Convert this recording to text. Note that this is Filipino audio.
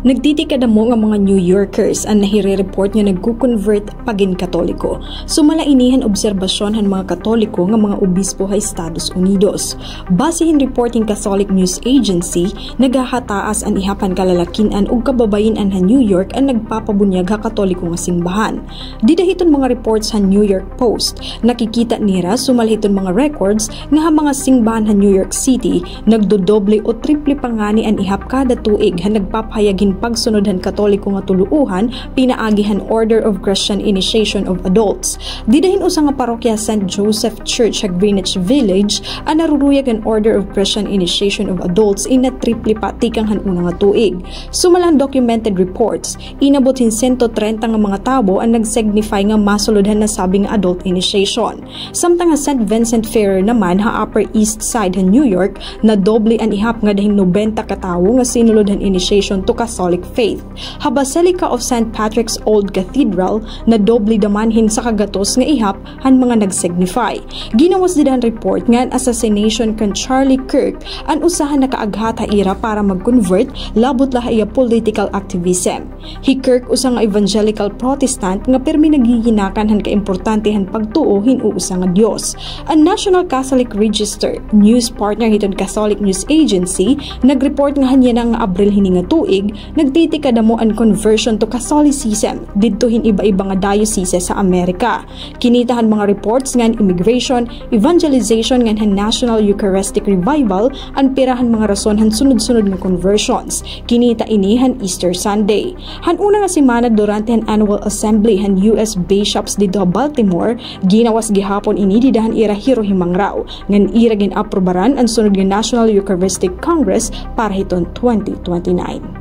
Nagtitikadamo nga mga New Yorkers ang nahire-report nga nagko-convert pagin Katoliko. Sumalainihan obserbasyon han mga Katoliko nga mga obispo sa Estados Unidos. Basehin reporting Catholic News Agency, nagahataas ang ihapan kalalakinan ug kababayin-an han New York ang nagpapabunyag ha Katoliko nga simbahan. Didahiton mga reports han New York Post, nakikita nira sumalhiton mga records nga ha mga simbahan han New York City nagdodoble o triple pangani ang ihap kada tuig ha nagpapahayagin pagsunodhan Katoliko nga tuluuhan pinaagihan Order of Christian Initiation of Adults. Didahin usa nga parokya St. Joseph Church sa Greenwich Village ang naruruyag ang Order of Christian Initiation of Adults ina triple patikang han una nga tuig. Sumalang documented reports, inabot 130 nga mga tabo ang nagsignify nga masulodhan na sabing adult initiation. Samtang nga St. Vincent Ferrer naman ha Upper East Side ha New York na doble ang ihap nga dahil 90 katawo nga sinulodhan initiation to Catholic faith. Ha Basilica of St. Patrick's Old Cathedral na doble damanhin sa kagatos nga ihap han mga nagsignify. Ginawas didan report nga assassination kan Charlie Kirk ang usahan na kaaghat ha ira para mag-convert labot la iya political activism. Hi Kirk usa nga evangelical Protestant nga permi naghihinakan han kaimportante han pagtuo hinuusa nga Dios. Ang National Catholic Register news partner hiton Catholic News Agency nagreport nga hanya nga Abril hini nga tuig nagtitikadamo ang conversion to Catholicism didtohin iba-iba nga diocese sa Amerika. Kinitahan mga reports nga immigration, evangelization nga National Eucharistic Revival ang pirahan mga rason han sunod-sunod nga conversions. Kinita ini han Easter Sunday. Han una nga semana durante han annual assembly han US Bishops dito Baltimore, ginawas gihapon ini didahan ira Hirohimangraw ngan ira gin aprobaran ang sunod nga National Eucharistic Congress para hiton 2029.